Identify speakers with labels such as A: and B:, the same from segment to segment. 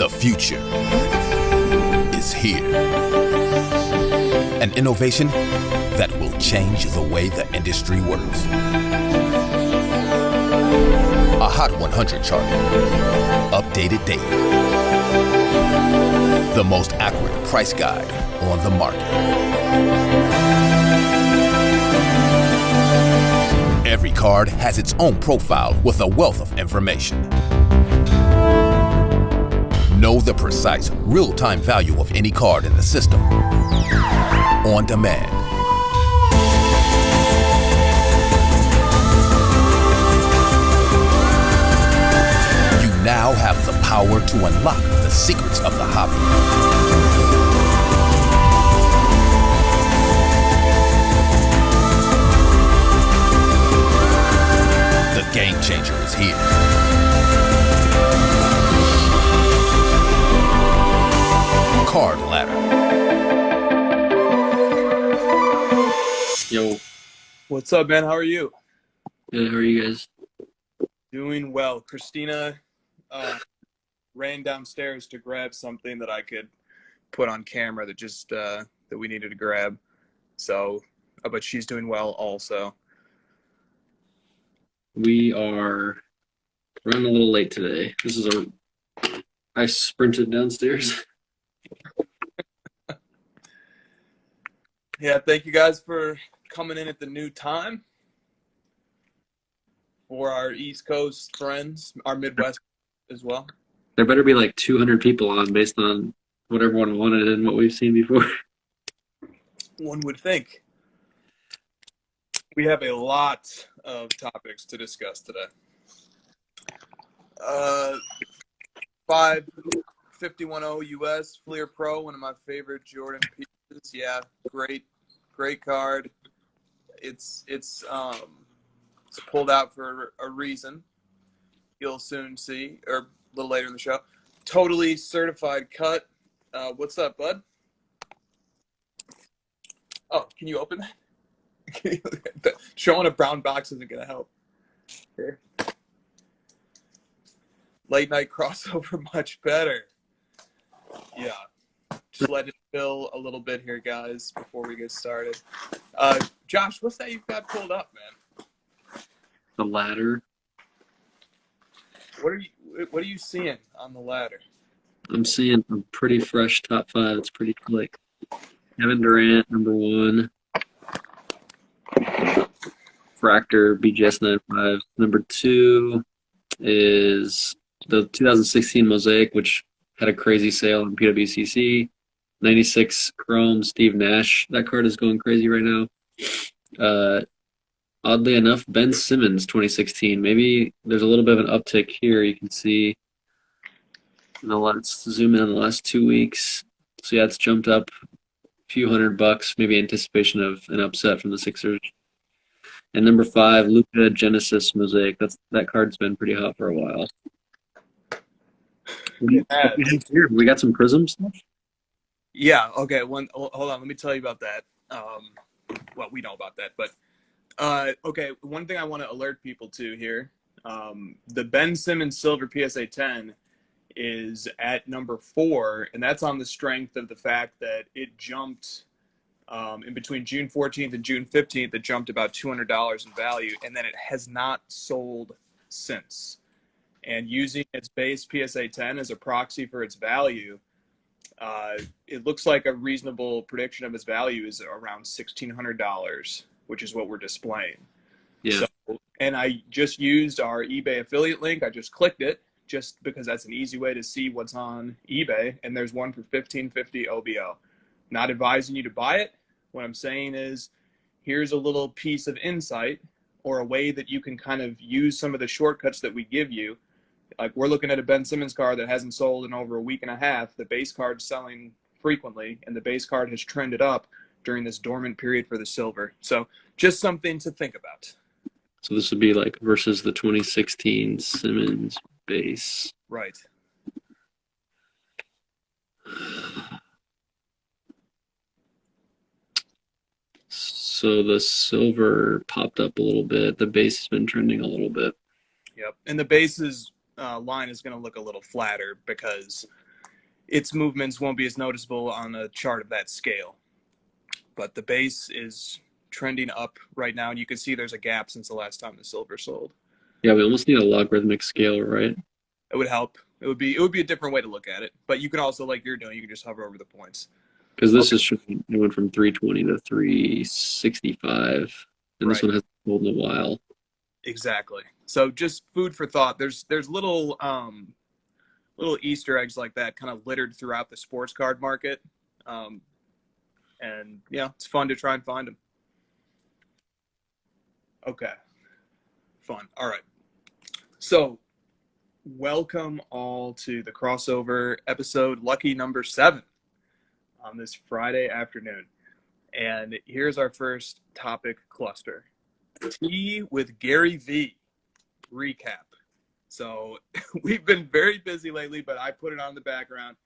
A: The future is here. An innovation that will change the way the industry works. A Hot 100 chart, updated daily. The most accurate price guide on the market. Every card has its own profile with a wealth of information. Know the precise, real-time value of any card in the system. On demand. You now have the power to unlock the secrets of the hobby. The game changer is here. Card Ladder.
B: Yo.
C: What's up, man? How are you?
B: Good, how are you guys?
C: Doing well. Christina ran downstairs to grab something that I could put on camera that we needed to grab. So, but she's doing well also.
B: We are running a little late today. I sprinted downstairs.
C: Yeah, thank you guys for coming in at the new time. For our East Coast friends, our Midwest as well.
B: There better be like 200 people on based on what everyone wanted and what we've seen before.
C: One would think. We have a lot of topics to discuss today. 551.0 US Fleer Pro, one of my favorite Jordan pieces. Yeah, great card. It's pulled out for a reason. You'll soon see, or a little later in the show. Totally certified cut. What's up, bud? Oh, can you open that? Showing a brown box isn't gonna help. Here. Late night crossover, much better. Yeah. Just let it fill a little bit here, guys, before we get started. Josh, what's that you've got pulled up, man?
B: The ladder.
C: What are you seeing on the ladder?
B: I'm seeing a pretty fresh top 5. It's pretty slick. Kevin Durant, number 1. Fractor BGS 95. Number 2 is the 2016 Mosaic, which had a crazy sale on PWCC. 96 Chrome Steve Nash. That card is going crazy right now. Oddly enough, Ben Simmons 2016. Maybe there's a little bit of an uptick here. You can see. Let's zoom in on the last 2 weeks. So yeah, it's jumped up a few $100, maybe anticipation of an upset from the Sixers. And number 5, Luka Genesis Mosaic. That card's been pretty hot for a while. We got some Prism stuff.
C: Yeah. Okay. Hold on. Let me tell you about that. Well, we know about that, but okay. One thing I want to alert people to here: the Ben Simmons Silver PSA 10 is at number 4, and that's on the strength of the fact that it jumped in between June 14th and June 15th. It jumped about $200 in value, and then it has not sold since. And using its base PSA 10 as a proxy for its value, it looks like a reasonable prediction of its value is around $1,600, which is what we're displaying.
B: Yeah.
C: So, and I just used our eBay affiliate link. I just clicked it just because that's an easy way to see what's on eBay. And there's one for $1,550 OBO. Not advising you to buy it. What I'm saying is, here's a little piece of insight or a way that you can kind of use some of the shortcuts that we give you. Like, we're looking at a Ben Simmons card that hasn't sold in over a week and a half. The base card's selling frequently, and the base card has trended up during this dormant period for the silver. So just something to think about.
B: So this would be like versus the 2016 Simmons base.
C: Right.
B: So the silver popped up a little bit. The base has been trending a little bit.
C: Yep. And the base's line is going to look a little flatter because its movements won't be as noticeable on a chart of that scale. But the base is trending up right now, and you can see there's a gap since the last time the silver sold.
B: Yeah, we almost need a logarithmic scale, right?
C: It would help. It would be a different way to look at it. But you can also, like you're doing, you can just hover over the points.
B: Because this is showing it went from 320 to 365, and this one hasn't sold in a while.
C: Exactly. So just food for thought. There's little Easter eggs like that kind of littered throughout the sports card market. And yeah, it's fun to try and find them. Okay. Fun. All right. So welcome all to the crossover episode, lucky number 7 on this Friday afternoon. And here's our first topic cluster. Tea with Gary Vee recap. So we've been very busy lately, but I put it on the background.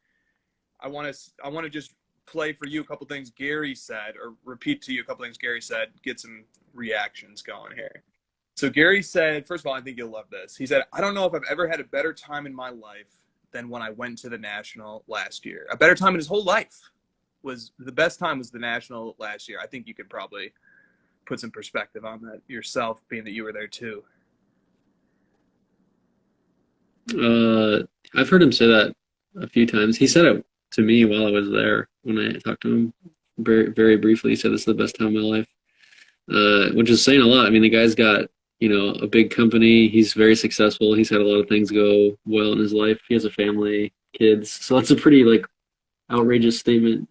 C: I want to just play for you a couple things Gary said, or repeat to you a couple things Gary said, get some reactions going here. So Gary said, first of all, I think you'll love this. He said, I don't know if I've ever had a better time in my life than when I went to the National last year. A better time in his whole life. The best time was the National last year. I think you could probably put some perspective on that yourself, being that you were there too.
B: I've heard him say that a few times. He said it to me while I was there when I talked to him very, very briefly. He said, this is the best time of my life, which is saying a lot. I mean, the guy's got, a big company. He's very successful. He's had a lot of things go well in his life. He has a family, kids. So that's a pretty outrageous statement,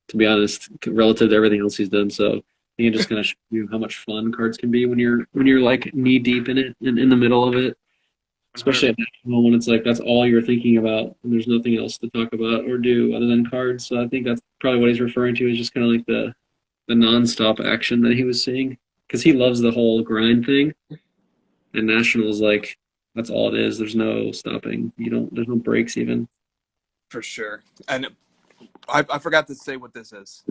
B: to be honest, relative to everything else he's done. So I think it just kind of shows you how much fun cards can be when you're knee deep in it and in the middle of it. Especially at national, when it's that's all you're thinking about and there's nothing else to talk about or do other than cards. So I think that's probably what he's referring to, is just kind of the nonstop action that he was seeing, because he loves the whole grind thing, and national is that's all it is. There's no stopping. There's no breaks even.
C: For sure. And I forgot to say what this is.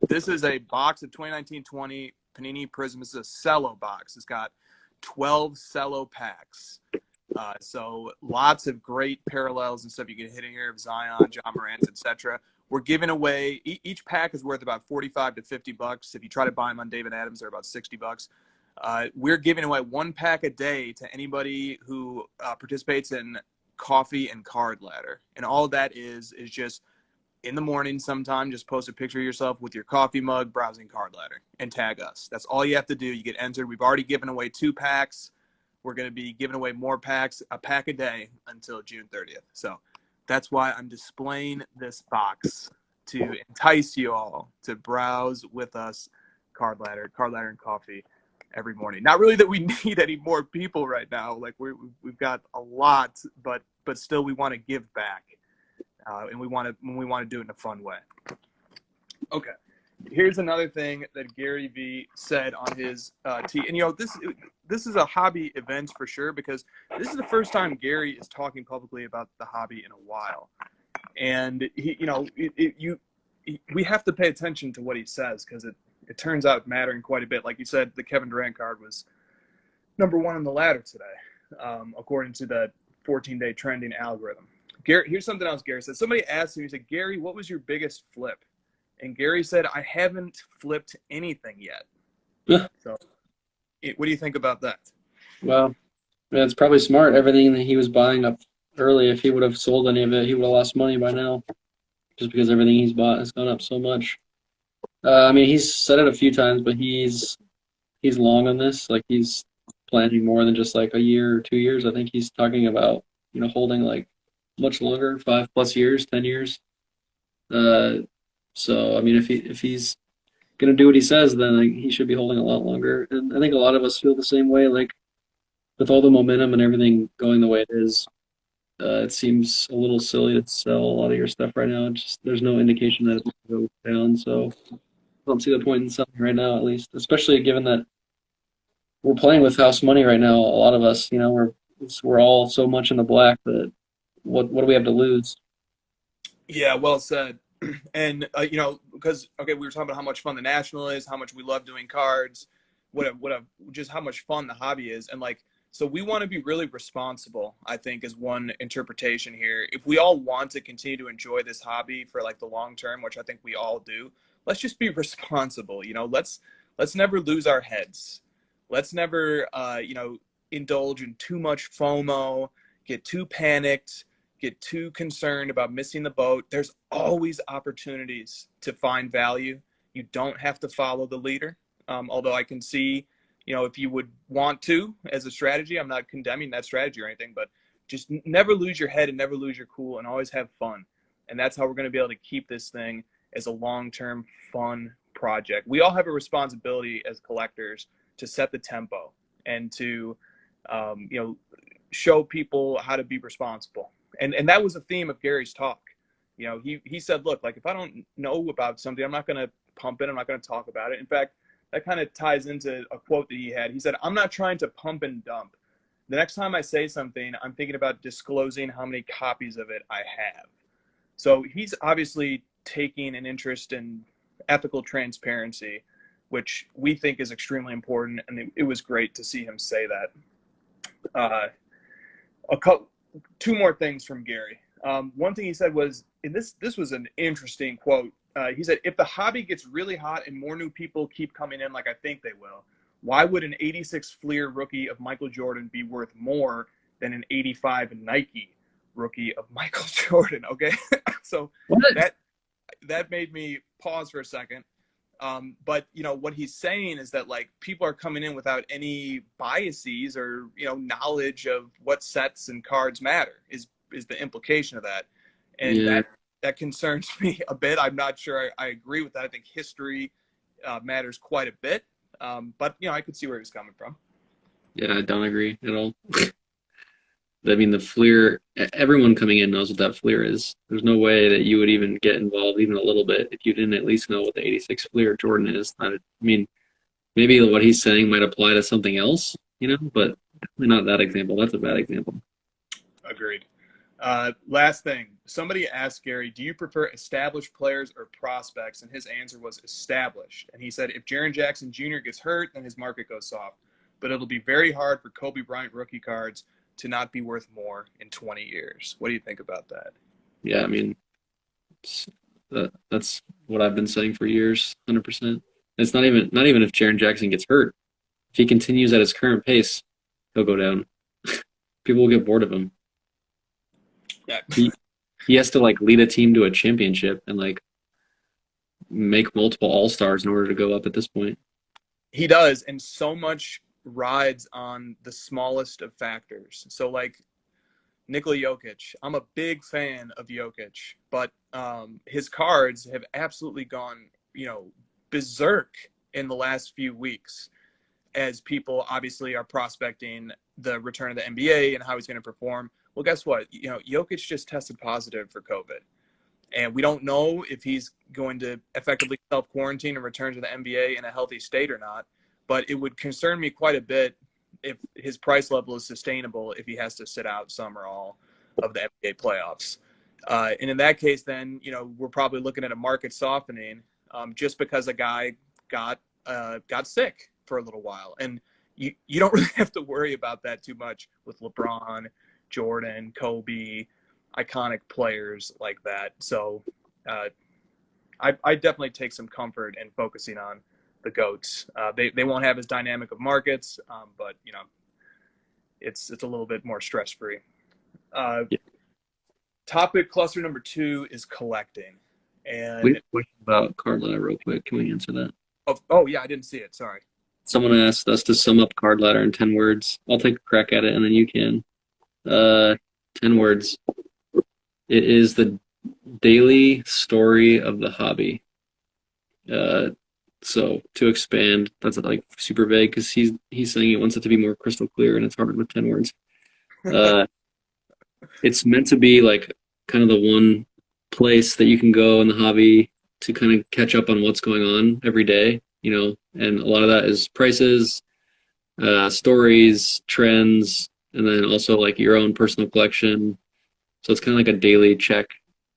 C: This is a box of 2019-20 Panini Prism. This is a cello box. It's got 12 cello packs. So lots of great parallels and stuff you can hit in here of Zion, John Morant, etc. We're giving away, each pack is worth about $45 to $50. If you try to buy them on David Adams, they're about $60. We're giving away 1 pack a day to anybody who participates in Coffee and Card Ladder. And all that is just in the morning sometime, just post a picture of yourself with your coffee mug browsing Card Ladder and tag us. That's all you have to do. You get entered. We've already given away 2 packs. We're going to be giving away more packs, a pack a day until June 30th. So that's why I'm displaying this box, to entice you all to browse with us Card Ladder and Coffee every morning. Not really that we need any more people right now. We've got a lot, but still we want to give back. And we want to do it in a fun way. Okay. Here's another thing that Gary Vee said on his T. And, this is a hobby event for sure, because this is the first time Gary is talking publicly about the hobby in a while. And, we have to pay attention to what he says, because it turns out mattering quite a bit. Like you said, the Kevin Durant card was number 1 on the ladder today, according to the 14-day trending algorithm. Gary, here's something else Gary said. Somebody asked him, he said, Gary, what was your biggest flip? And Gary said, I haven't flipped anything yet. So what do you think about that?
B: Well, it's probably smart. Everything that he was buying up early, if he would have sold any of it, he would have lost money by now, just because everything he's bought has gone up so much. He's said it a few times, but he's long on this. He's planning more than just a year or 2 years. I think he's talking about, holding much longer, 5+ years, 10 years. So, if he's going to do what he says, then he should be holding a lot longer. And I think a lot of us feel the same way. With all the momentum and everything going the way it is, it seems a little silly to sell a lot of your stuff right now. There's no indication that it's going to go down. So I don't see the point in selling right now, at least, especially given that we're playing with house money right now. A lot of us, we're all so much in the black that what do we have to lose?
C: Yeah, well said. And, because, we were talking about how much fun the National is, how much we love doing cards, just how much fun the hobby is. And So we want to be really responsible, I think, is one interpretation here. If we all want to continue to enjoy this hobby for like the long term, which I think we all do, let's just be responsible. Let's never lose our heads. Let's never, indulge in too much FOMO, get too panicked, get too concerned about missing the boat. There's always opportunities to find value. You don't have to follow the leader. Although I can see, if you would want to as a strategy, I'm not condemning that strategy or anything, but just never lose your head and never lose your cool and always have fun. And that's how we're going to be able to keep this thing as a long-term fun project. We all have a responsibility as collectors to set the tempo and to, show people how to be responsible. And that was a theme of Gary's talk. He said, look, like if I don't know about something, I'm not going to pump it. I'm not going to talk about it. In fact, that kind of ties into a quote that he had. He said, I'm not trying to pump and dump. The next time I say something, I'm thinking about disclosing how many copies of it I have. So he's obviously taking an interest in ethical transparency, which we think is extremely important. And it was great to see him say that. Two more things from Gary. One thing he said was, and this was an interesting quote. He said, if the hobby gets really hot and more new people keep coming in like I think they will, why would an 86 Fleer rookie of Michael Jordan be worth more than an 85 Nike rookie of Michael Jordan? Okay. So that made me pause for a second. But what he's saying is that like people are coming in without any biases or, knowledge of what sets and cards matter is the implication of that. And that concerns me a bit. I'm not sure I agree with that. I think history matters quite a bit. But I could see where he was coming from.
B: Yeah, I don't agree at all. I mean, the Fleer, everyone coming in knows what that Fleer is. There's no way that you would even get involved even a little bit if you didn't at least know what the 86 Fleer Jordan is. I mean, maybe what he's saying might apply to something else, but definitely not that example. That's a bad example.
C: Agreed. Last thing, somebody asked Gary, do you prefer established players or prospects? And his answer was established. And he said, if Jaren Jackson Jr. gets hurt, then his market goes soft. But it'll be very hard for Kobe Bryant rookie cards to not be worth more in 20 years. What do you think about that?
B: Yeah, I mean, that's what I've been saying for years, 100%. It's not even if Jaren Jackson gets hurt. If he continues at his current pace, he'll go down. People will get bored of him.
C: Yeah.
B: He has to lead a team to a championship and make multiple all-stars in order to go up at this point.
C: He does, and so much rides on the smallest of factors. So Nikola Jokic, I'm a big fan of Jokic, but his cards have absolutely gone, berserk in the last few weeks as people obviously are prospecting the return of the NBA and how he's going to perform. Well, guess what? Jokic just tested positive for COVID. And we don't know if he's going to effectively self-quarantine and return to the NBA in a healthy state or not. But it would concern me quite a bit if his price level is sustainable if he has to sit out some or all of the NBA playoffs. And in that case, then, we're probably looking at a market softening just because a guy got sick for a little while. And you don't really have to worry about that too much with LeBron, Jordan, Kobe, iconic players like that. So I definitely take some comfort in focusing on the GOATs. They won't have as dynamic of markets, but it's a little bit more stress-free. Topic cluster number 2 is collecting. And
B: we have a question about card ladder real quick. Can we answer that?
C: Oh yeah, I didn't see it. Sorry.
B: Someone asked us to sum up card ladder in 10 words. I'll take a crack at it, and then you can. 10 words. It is the daily story of the hobby. So to expand, that's super vague because he's saying he wants it to be more crystal clear, and it's harder with 10 words. It's meant to be kind of the one place that you can go in the hobby to kind of catch up on what's going on every day, and a lot of that is prices, stories, trends, and then also your own personal collection. So it's kind of like a daily check.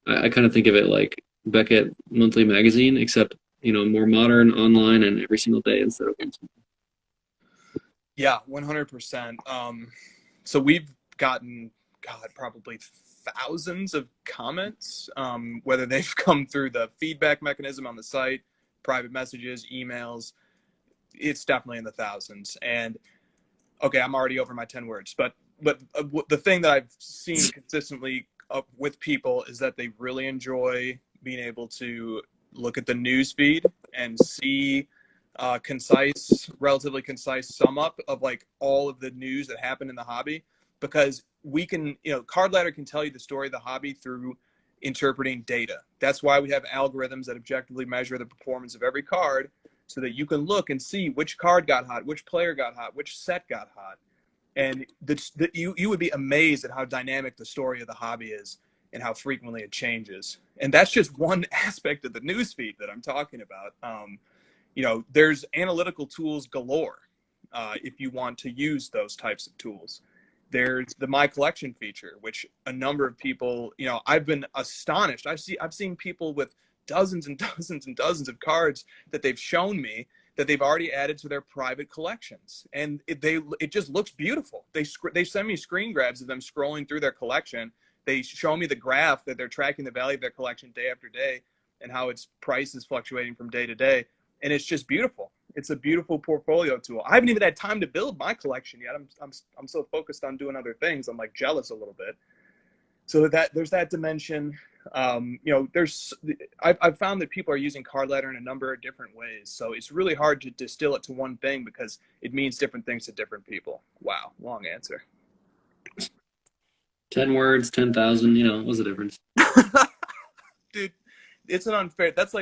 B: I kind of think of it like Beckett Monthly Magazine, except more modern, online, and every single day instead of once.
C: Yeah, 100%. So we've gotten, God, probably thousands of comments, whether they've come through the feedback mechanism on the site, private messages, emails. It's definitely in the thousands. And okay, I'm already over my 10 words, but the thing that I've seen consistently with people is that they really enjoy being able to look at the news feed and see relatively concise sum up of like all of the news that happened in the hobby, because we can, Card Ladder can tell you the story of the hobby through interpreting data. That's why we have algorithms that objectively measure the performance of every card, so that you can look and see which card got hot, which player got hot, which set got hot. And you would be amazed at how dynamic the story of the hobby is and how frequently it changes. And that's just one aspect of the newsfeed that I'm talking about. There's analytical tools galore if you want to use those types of tools. There's the My Collection feature, which a number of people, I've been astonished. I've seen people with dozens and dozens and dozens of cards that they've shown me that they've already added to their private collections, and it just looks beautiful. They send me screen grabs of them scrolling through their collection. They show me the graph that they're tracking the value of their collection day after day and how its price is fluctuating from day to day, and it's just beautiful. It's a beautiful portfolio tool. I haven't even had time to build my collection yet. I'm so focused on doing other things. I'm like jealous a little bit. So that there's that dimension. I've found that people are using Card Ladder in a number of different ways. So it's really hard to distill it to one thing because it means different things to different people. Wow, long answer.
B: 10 words, 10,000, what's the difference?
C: Dude, it's an unfair, that's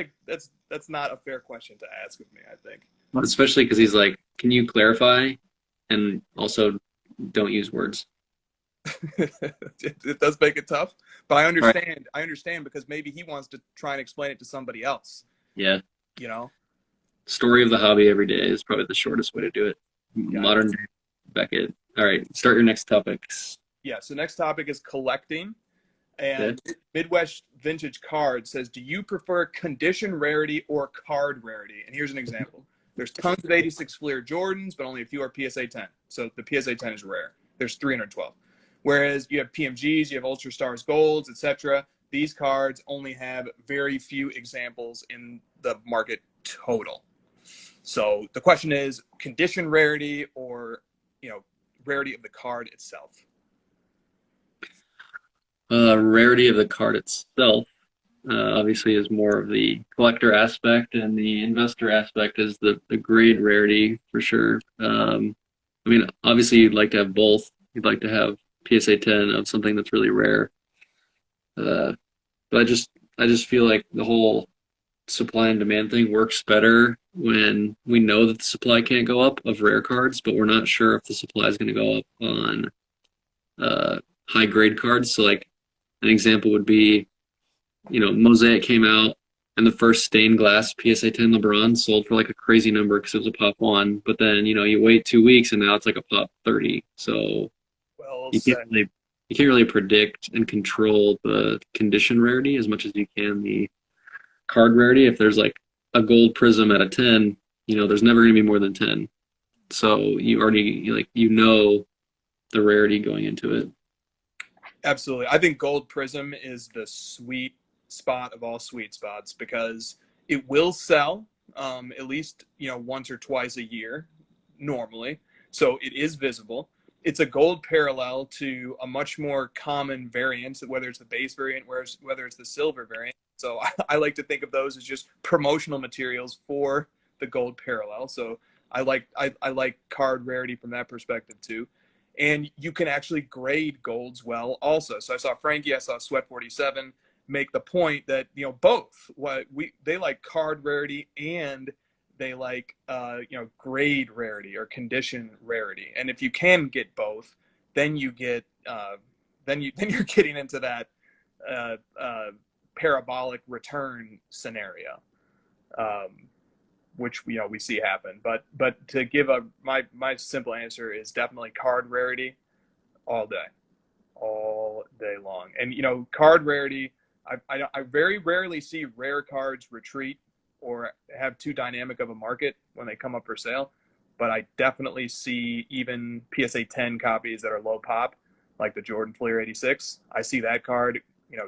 C: not a fair question to ask of me, I think.
B: Especially because he's like, can you clarify? And also don't use words.
C: It does make it tough, but I understand.
B: Right.
C: I understand because maybe he wants to try and explain it to somebody else.
B: Yeah.
C: Story
B: of the hobby every day is probably the shortest way to do it.
C: Got
B: Modern day Beckett. All right, start your next topics.
C: Yeah, so next topic is collecting. And Midwest Vintage Card says, do you prefer condition rarity or card rarity? And here's an example. There's tons of 86 Fleer Jordans, but only a few are PSA 10. So the PSA 10 is rare. There's 312. Whereas you have PMGs, you have Ultra Stars Golds, etc. These cards only have very few examples in the market total. So the question is condition rarity or, rarity of the card itself.
B: Rarity of the card itself obviously is more of the collector aspect, and the investor aspect is the grade rarity for sure. Obviously you'd like to have both. You'd like to have PSA 10 of something that's really rare. But I just feel like the whole supply and demand thing works better when we know that the supply can't go up of rare cards, but we're not sure if the supply is going to go up on high grade cards. So like an example would be, Mosaic came out and the first stained glass PSA 10 LeBron sold for like a crazy number because it was a pop 1, but then, you wait 2 weeks and now it's like a pop 30. So you can't really predict and control the condition rarity as much as you can the card rarity. If there's like a gold prism at a 10, there's never going to be more than 10. So you already the rarity going into it.
C: Absolutely. I think gold prism is the sweet spot of all sweet spots because it will sell at least, once or twice a year normally. So it is visible. It's a gold parallel to a much more common variant, whether it's the base variant, whether it's the silver variant. So I like to think of those as just promotional materials for the gold parallel. So I like card rarity from that perspective too. And you can actually grade golds well also. So I saw Frankie, I saw Sweat 47 make the point that, both they like card rarity and they like, grade rarity or condition rarity. And if you can get both, then you get, then you're getting into that parabolic return scenario, which we see happen. But to give my simple answer is definitely card rarity all day long. And card rarity, I very rarely see rare cards retreat or have too dynamic of a market when they come up for sale. but I definitely see even PSA 10 copies that are low pop, like the Jordan Fleer 86. I see that card,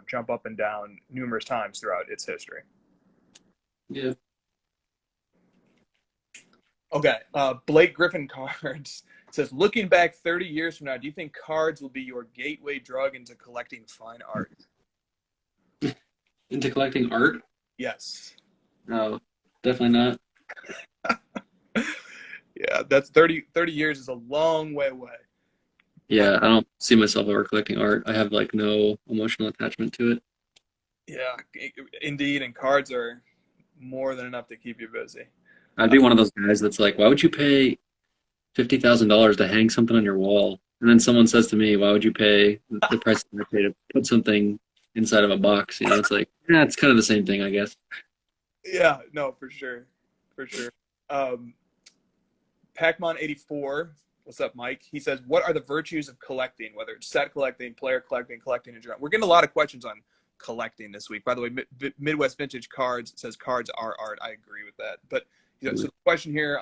C: jump up and down numerous times throughout its history.
B: Yeah.
C: Okay, Blake Griffin Cards says, looking back 30 years from now, do you think cards will be your gateway drug into collecting fine art?
B: Into collecting art?
C: Yes.
B: No, definitely not.
C: Yeah, that's 30 years is a long way away.
B: Yeah, I don't see myself ever collecting art. I have like no emotional attachment to it.
C: Yeah, indeed, and cards are more than enough to keep you busy.
B: I'd be one of those guys that's like, why would you pay $50,000 to hang something on your wall? And then someone says to me, why would you pay the price that I pay to put something inside of a box? It's like, yeah, it's kind of the same thing, I guess.
C: Yeah, no, for sure. Pacmon84, what's up, Mike? He says, what are the virtues of collecting, whether it's set collecting, player collecting, collecting in general? We're getting a lot of questions on collecting this week. By the way, Midwest Vintage Cards says cards are art. I agree with that. But so the question here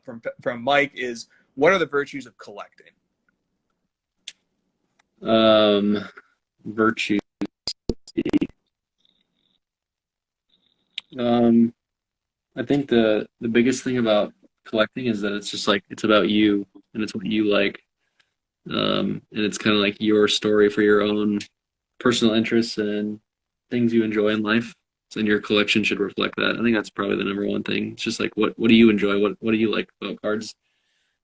C: from Mike is, what are the virtues of collecting?
B: Virtue. I think the biggest thing about collecting is that it's just like it's about you and it's what you like. And it's kind of like your story for your own personal interests and things you enjoy in life. And your collection should reflect that. I think that's probably the number one thing. It's just like what do you enjoy? What do you like about cards?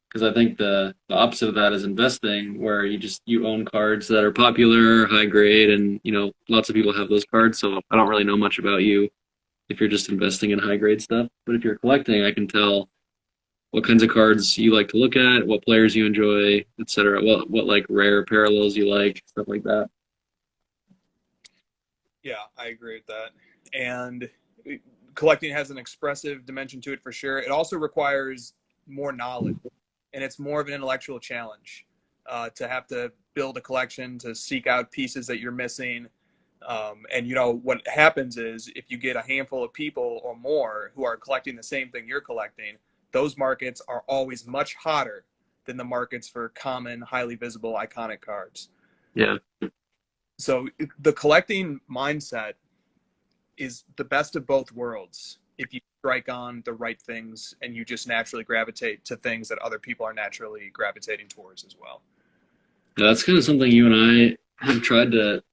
B: Because I think the opposite of that is investing, where you own cards that are popular, high grade, and lots of people have those cards. So I don't really know much about you if you're just investing in high grade stuff. But if you're collecting, I can tell what kinds of cards you like to look at, what players you enjoy, etc. What like rare parallels you like, stuff like that.
C: Yeah, I agree with that. And collecting has an expressive dimension to it for sure. It also requires more knowledge, and it's more of an intellectual challenge to have to build a collection, to seek out pieces that you're missing. And what happens is if you get a handful of people or more who are collecting the same thing you're collecting, those markets are always much hotter than the markets for common, highly visible, iconic cards.
B: Yeah.
C: So the collecting mindset is the best of both worlds if you strike on the right things and you just naturally gravitate to things that other people are naturally gravitating towards as well.
B: Yeah, that's kind of something you and I have tried to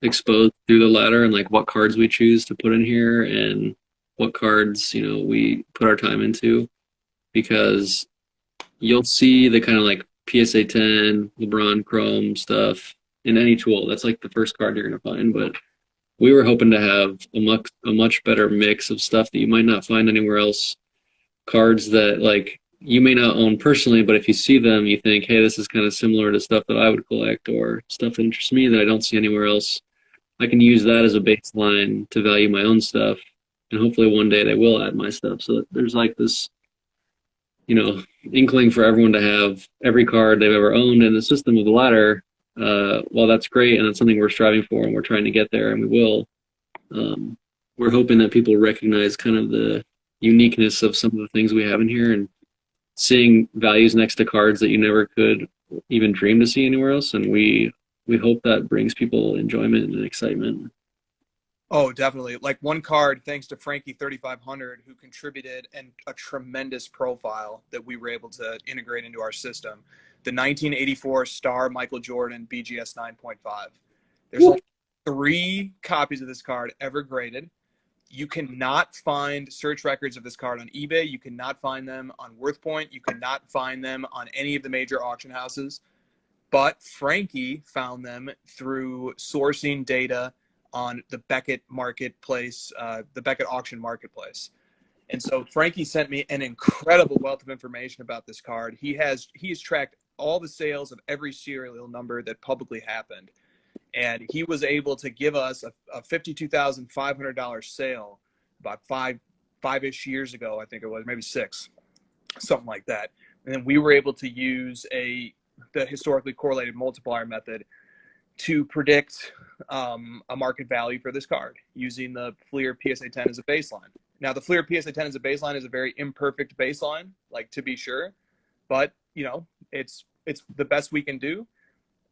B: expose through the ladder, and like what cards we choose to put in here and what cards we put our time into, because you'll see the kind of like PSA 10 LeBron Chrome stuff in any tool. That's like the first card you're gonna find, but we were hoping to have a much better mix of stuff that you might not find anywhere else. Cards that like you may not own personally, but if you see them, you think, hey, this is kind of similar to stuff that I would collect, or stuff that interests me that I don't see anywhere else. I can use that as a baseline to value my own stuff, and hopefully one day they will add my stuff. So that there's like this, inkling for everyone to have every card they've ever owned in the system of the ladder. Well, that's great, and that's something we're striving for, and we're trying to get there, and we will. We're hoping that people recognize kind of the uniqueness of some of the things we have in here, and seeing values next to cards that you never could even dream to see anywhere else. And we hope that brings people enjoyment and excitement.
C: Oh, definitely. Like one card, thanks to Frankie 3500, who contributed a tremendous profile that we were able to integrate into our system. The 1984 Star Michael Jordan BGS 9.5. There's only 3 copies of this card ever graded. You cannot find search records of this card on eBay. You cannot find them on WorthPoint. You cannot find them on any of the major auction houses. But Frankie found them through sourcing data on the Beckett marketplace, the Beckett auction marketplace. And so Frankie sent me an incredible wealth of information about this card. He has tracked all the sales of every serial number that publicly happened. And he was able to give us a $52,500 sale about five-ish years ago, I think it was, maybe 6, something like that. And then we were able to use the historically correlated multiplier method to predict a market value for this card using the Fleer PSA 10 as a baseline. Now, the Fleer PSA 10 as a baseline is a very imperfect baseline, like, to be sure, but it's the best we can do.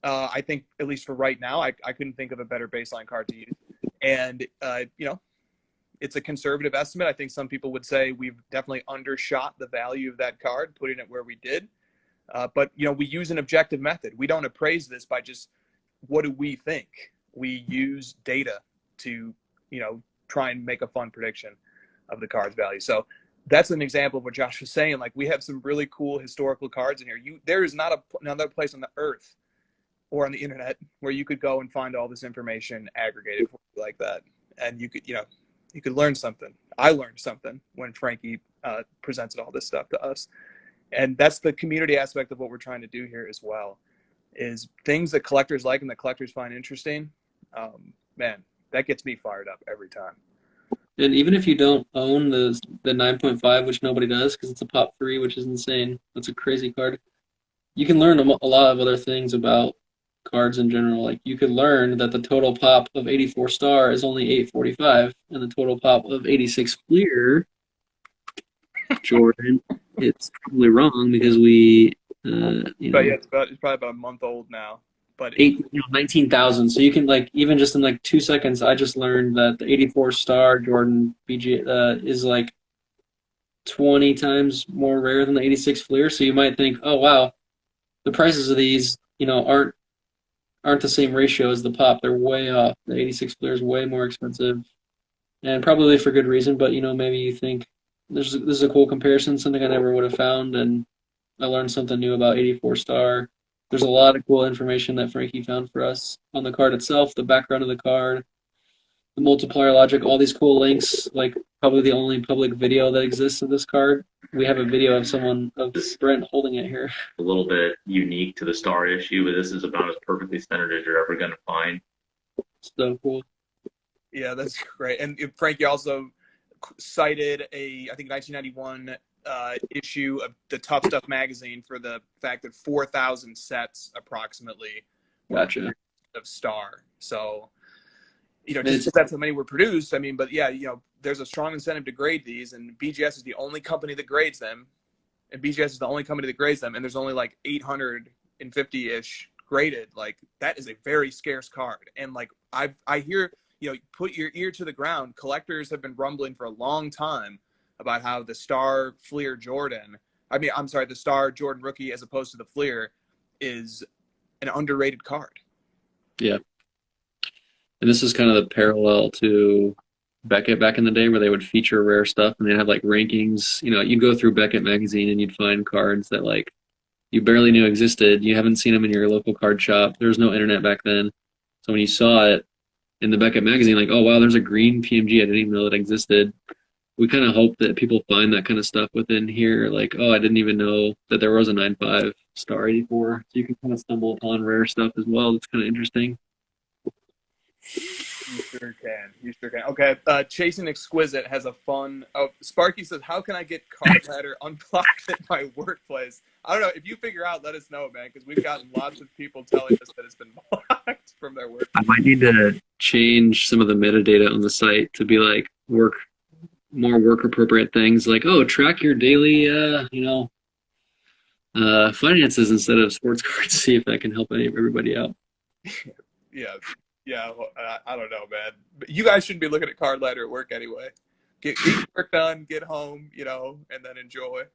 C: I think, at least for right now, I couldn't think of a better baseline card to use. And, it's a conservative estimate. I think some people would say we've definitely undershot the value of that card, putting it where we did. But, we use an objective method. We don't appraise this by just what do we think. We use data to, try and make a fun prediction of the card's value. So that's an example of what Josh was saying. Like, we have some really cool historical cards in here. There is not another place on the earth or on the internet where you could go and find all this information aggregated like that. And you could learn something. I learned something when Frankie presented all this stuff to us. And that's the community aspect of what we're trying to do here as well, is things that collectors like and that collectors find interesting. Man, that gets me fired up every time.
B: And even if you don't own the 9.5, which nobody does because it's a pop 3, which is insane. That's a crazy card. You can learn a lot of other things about cards in general. Like, you could learn that the total pop of 84 Star is only 845, and the total pop of 86 Fleer Jordan, it's probably wrong because we,
C: But yeah, it's probably about a month old now. But
B: 19,000. So you can, like, even just in like 2 seconds, I just learned that the 84 Star Jordan BG is like 20 times more rare than the 86 Fleer. So you might think, oh wow, the prices of these, aren't the same ratio as the pop. They're way off. The 86 Fleer is way more expensive, and probably for good reason. But maybe you think this is a cool comparison, something I never would have found, and I learned something new about 84 Star. There's a lot of cool information that Frankie found for us on the card itself, the background of the card, the multiplier logic, all these cool links, like probably the only public video that exists of this card. We have a video of Brent holding it here.
D: A little bit unique to the Star issue, but this is about as perfectly centered as you're ever going to find.
B: So cool.
C: Yeah, that's great. And Frankie also cited I think 1991 issue of the Tough Stuff magazine for the fact that 4,000 sets approximately
B: Gotcha.
C: of Star. So, just that's how many were produced. I mean, but yeah, there's a strong incentive to grade these, and BGS is the only company that grades them. And there's only like 850-ish graded. Like, that is a very scarce card. And like, I hear, put your ear to the ground. Collectors have been rumbling for a long time about how the Star Fleer Jordan, the Star Jordan rookie as opposed to the Fleer, is an underrated card.
B: Yeah. And this is kind of the parallel to Beckett back in the day, where they would feature rare stuff and they'd have like rankings. You'd go through Beckett magazine and you'd find cards that like you barely knew existed. You haven't seen them in your local card shop. There was no internet back then. So when you saw it in the Beckett magazine, like, oh wow, there's a green PMG I didn't even know that existed. We kind of hope that people find that kind of stuff within here. Like, oh, I didn't even know that there was a 9.5 Star 84. So you can kind of stumble upon rare stuff as well. It's kind of interesting.
C: You sure can. Okay, Chasing Exquisite has a fun. Oh, Sparky says, "How can I get card ladder unblocked at my workplace?" I don't know. If you figure out, let us know, man, because we've gotten lots of people telling us that it's been blocked from their work.
B: I might need to change some of the metadata on the site to be like more work appropriate things, like, oh, track your daily finances instead of sports cards. See if that can help everybody out.
C: Yeah, I don't know, man. But you guys shouldn't be looking at card ladder at work anyway. Get your work done, get home, and then enjoy.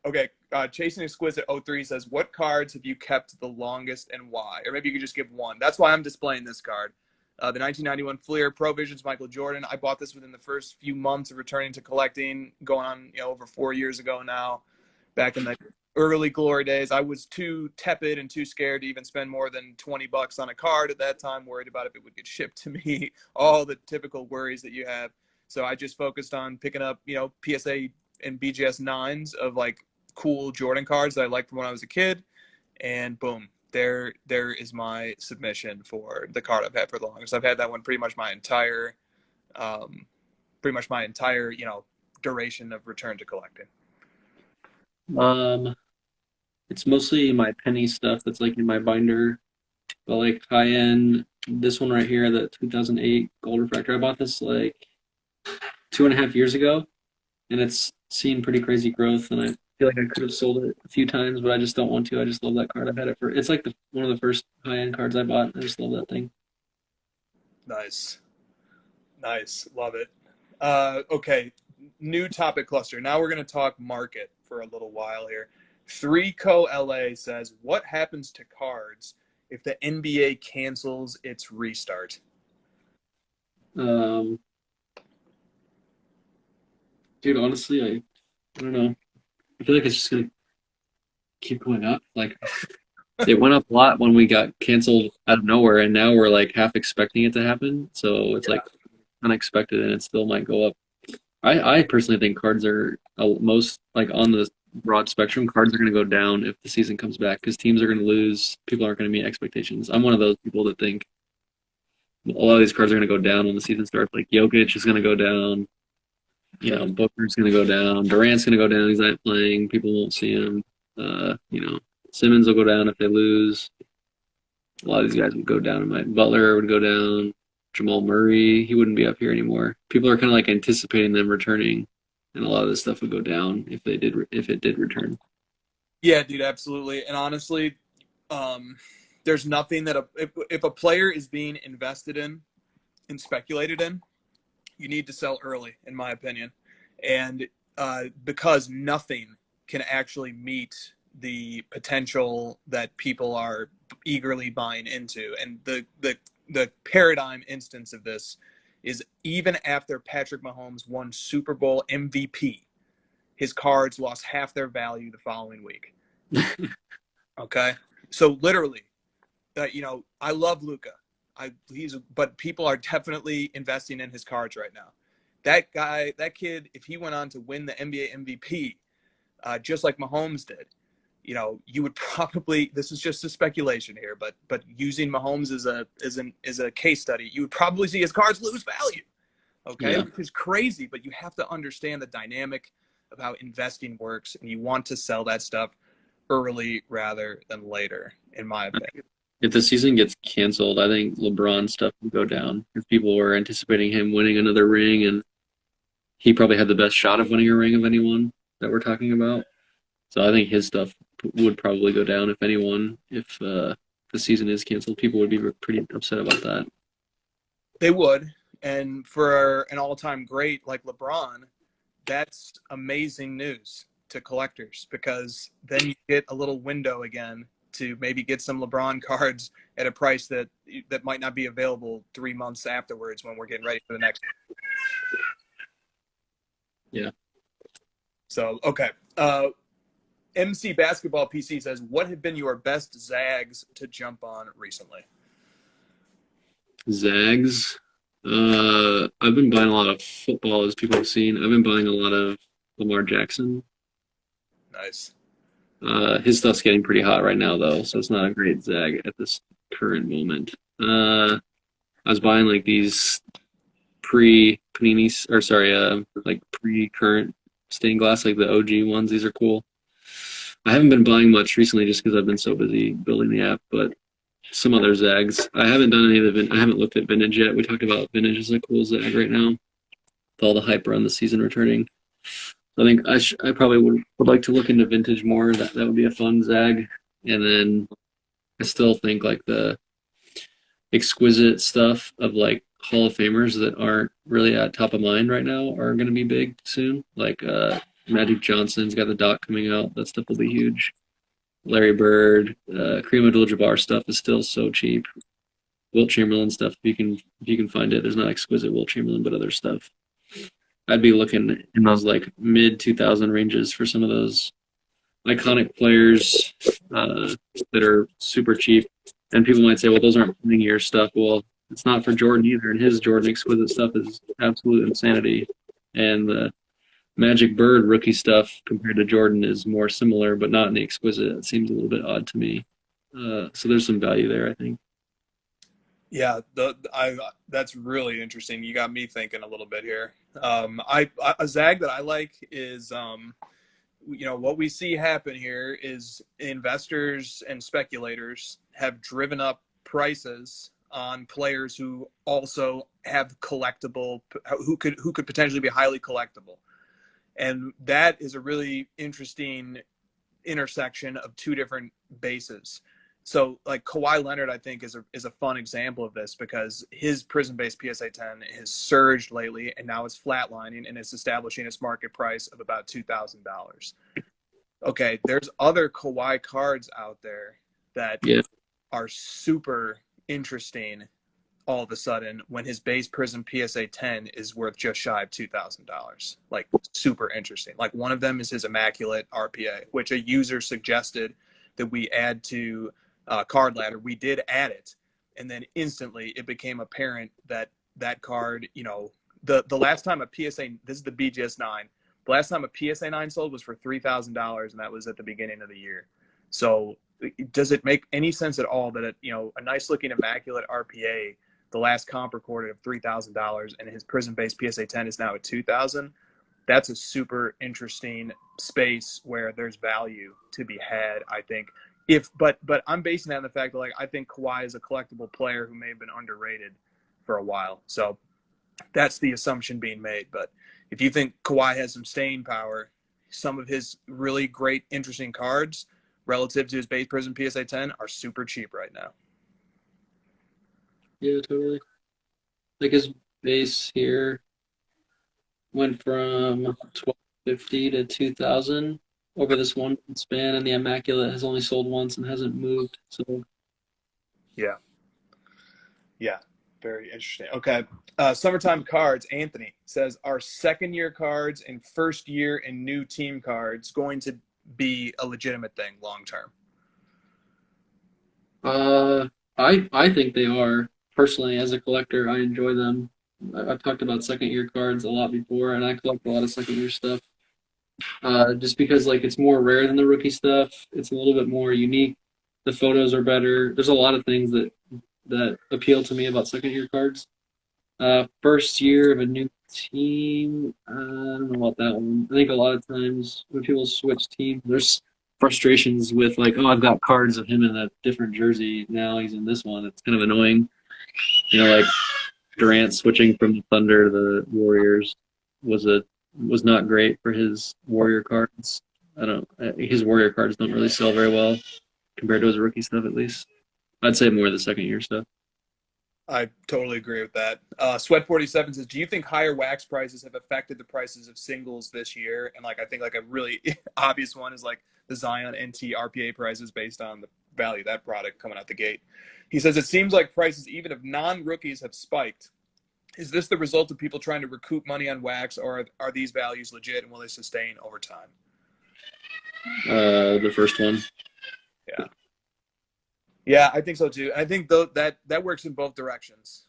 C: Okay, Chasing Exquisite 03 says, what cards have you kept the longest and why? Or maybe you could just give one. That's why I'm displaying this card. The 1991 Fleer Pro Visions Michael Jordan. I bought this within the first few months of returning to collecting, going on over 4 years ago now. Back in the early glory days, I was too tepid and too scared to even spend more than $20 on a card at that time, worried about if it would get shipped to me, all the typical worries that you have. So I just focused on picking up, PSA and BGS 9s of like cool Jordan cards that I liked from when I was a kid. And boom, there is my submission for the card I've had for the longest. I've had that one pretty much my entire duration of return to collecting.
B: It's mostly my penny stuff that's like in my binder, but like high end, this one right here, the 2008 Gold Refractor, I bought this like 2.5 years ago, and it's seen pretty crazy growth. And I feel like I could have sold it a few times, but I just don't want to. I just love that card. I've had it for it's like one of the first high-end cards I bought. I just love that thing.
C: Nice. Love it. Okay, new topic cluster. Now we're going to talk market for a little while here. 3Co LA says, what happens to cards if the NBA cancels its restart?
B: Dude, honestly, I don't know. I feel like it's just gonna keep going up. Like it went up a lot when we got canceled out of nowhere, and now we're like half expecting it to happen. So it's like unexpected, and it still might go up. I personally think cards are most like on the broad spectrum. Cards are going to go down if the season comes back because teams are going to lose. People aren't going to meet expectations. I'm one of those people that think a lot of these cards are going to go down when the season starts. Like Jokic is going to go down. You know, Booker's going to go down. Durant's going to go down. He's not playing. People won't see him. You know, Simmons will go down if they lose. A lot of these guys would go down. Butler would go down. Jamal Murray, he wouldn't be up here anymore. People are kind of like anticipating them returning, and a lot of this stuff would go down if it did return.
C: Yeah, dude, absolutely. And honestly, there's nothing that if a player is being invested in and speculated in, you need to sell early, in my opinion. And because nothing can actually meet the potential that people are eagerly buying into. And the paradigm instance of this is even after Patrick Mahomes won Super Bowl MVP, his cards lost half their value the following week. Okay? So literally, you know, I love Luka. But people are definitely investing in his cards right now. That kid, if he went on to win the NBA MVP, just like Mahomes did, you know, you would probably, this is just a speculation here, but using Mahomes as a case study, you would probably see his cards lose value. Okay,
B: Yeah.
C: Which is crazy, but you have to understand the dynamic of how investing works, and you want to sell that stuff early rather than later, in my opinion.
B: If the season gets canceled, I think LeBron stuff will go down because people were anticipating him winning another ring, and he probably had the best shot of winning a ring of anyone that we're talking about. So I think his stuff would probably go down if the season is canceled. People would be pretty upset about that.
C: They would. And for an all-time great like LeBron, that's amazing news to collectors because then you get a little window again to maybe get some LeBron cards at a price that might not be available 3 months afterwards when we're getting ready for the next.
B: Yeah.
C: So, okay. MC Basketball PC says, what have been your best Zags to jump on recently?
B: Zags. I've been buying a lot of football, as people have seen. I've been buying a lot of Lamar Jackson.
C: Nice.
B: His stuff's getting pretty hot right now, though, so it's not a great Zag at this current moment. I was buying like these pre-panini, or sorry, like pre-current stained glass, like the OG ones. These are cool. I haven't been buying much recently just because I've been so busy building the app, but some other Zags. I haven't done any of the I haven't looked at vintage yet. We talked about vintage as a cool Zag right now with all the hype around the season returning. I think I probably would like to look into vintage more. That would be a fun Zag. And then I still think like the exquisite stuff of like Hall of Famers that aren't really at top of mind right now are going to be big soon. Like Magic Johnson's got the doc coming out. That stuff will be huge. Larry Bird, Kareem Abdul-Jabbar stuff is still so cheap. Wilt Chamberlain stuff, if you can find it. There's not exquisite Wilt Chamberlain, but other stuff. I'd be looking in those like mid 2000 ranges for some of those iconic players that are super cheap. And people might say, well, those aren't playing year stuff. Well, it's not for Jordan either. And his Jordan exquisite stuff is absolute insanity. And the Magic Bird rookie stuff compared to Jordan is more similar, but not in the exquisite. It seems a little bit odd to me. So there's some value there, I think.
C: Yeah, that's really interesting. You got me thinking a little bit here. A Zag that I like is, what we see happen here is investors and speculators have driven up prices on players who also have collectible, who could potentially be highly collectible. And that is a really interesting intersection of two different bases. So like Kawhi Leonard, I think is a fun example of this because his Prism-based PSA 10 has surged lately, and now it's flatlining and it's establishing its market price of about $2,000. Okay, there's other Kawhi cards out there that are super interesting all of a sudden when his base Prism PSA 10 is worth just shy of $2,000. Like super interesting. Like one of them is his Immaculate RPA, which a user suggested that we add to Card Ladder. We did add it, and then instantly it became apparent that that card, you know, the last time a PSA, this is the BGS 9, the last time a PSA 9 sold was for $3,000, and that was at the beginning of the year. So does it make any sense at all that a nice looking Immaculate RPA, the last comp recorded of $3,000, and his Prism-based PSA 10 is now at $2,000? That's a super interesting space where there's value to be had, I think. But I'm basing that on the fact that, like, I think Kawhi is a collectible player who may have been underrated for a while. So that's the assumption being made. But if you think Kawhi has some staying power, some of his really great, interesting cards relative to his base Prism PSA 10 are super cheap right now.
B: Yeah, totally. Like his base here went from $1,250 to $2,000 over this one span, and the Immaculate has only sold once and hasn't moved. So
C: Yeah, very interesting. Okay, summertime cards. Anthony says, are second-year cards and first-year and new team cards going to be a legitimate thing long term?
B: I think they are. Personally, as a collector, I enjoy them. I've talked about second-year cards a lot before, and I collect a lot of second-year stuff. Just because, like, it's more rare than the rookie stuff. It's a little bit more unique. The photos are better. There's a lot of things that appeal to me about second-year cards. First year of a new team, I don't know about that one. I think a lot of times when people switch teams, there's frustrations with, like, oh, I've got cards of him in a different jersey. Now he's in this one. It's kind of annoying. You know, like Durant switching from the Thunder to the Warriors was not great for his Warrior cards. His Warrior cards don't really sell very well compared to his rookie stuff, at least. I'd say more of the second year stuff.
C: I totally agree with that. Sweat47 says, do you think higher wax prices have affected the prices of singles this year? And like, I think like a really obvious one is like the Zion NT RPA prices based on the value of that product coming out the gate. He says, it seems like prices even of non-rookies have spiked. Is this the result of people trying to recoup money on wax, or are these values legit and will they sustain over time?
B: The first one.
C: Yeah, I think so too. I think that works in both directions.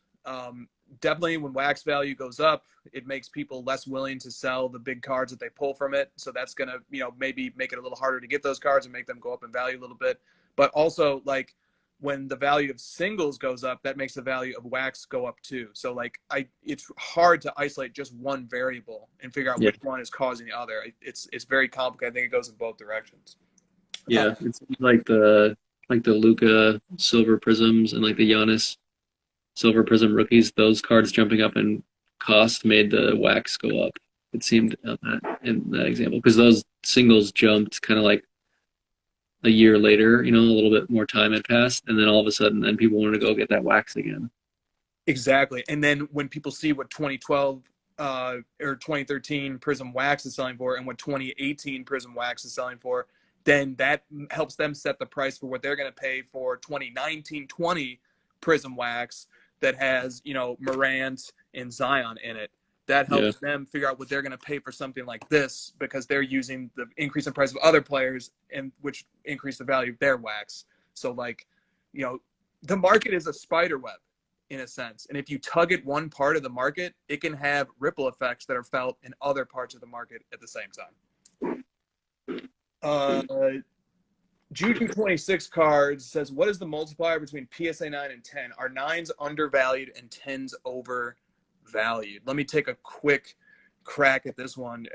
C: Definitely when wax value goes up, it makes people less willing to sell the big cards that they pull from it. So that's going to, maybe make it a little harder to get those cards and make them go up in value a little bit. But also, like, when the value of singles goes up, that makes the value of wax go up too. So like it's hard to isolate just one variable and figure out which one is causing the other. It's very complicated. I think it goes in both directions.
B: Yeah, it's like the Luka silver prisms and like the Giannis silver prism rookies. Those cards jumping up in cost made the wax go up. It seemed in that example, because those singles jumped kind of like a year later, a little bit more time had passed, and then all of a sudden, then people wanted to go get that wax again.
C: Exactly. And then when people see what 2012 or 2013 Prism Wax is selling for and what 2018 Prism Wax is selling for, then that helps them set the price for what they're going to pay for 2019-20 Prism Wax that has, Morant and Zion in it. That helps them figure out what they're going to pay for something like this, because they're using the increase in price of other players, and which increase the value of their wax. So like, the market is a spider web in a sense. And if you tug at one part of the market, it can have ripple effects that are felt in other parts of the market at the same time. Juju 26 cards says, what is the multiplier between PSA 9 and 10? Are 9s undervalued and 10s overvalued? Let me take a quick crack at this one,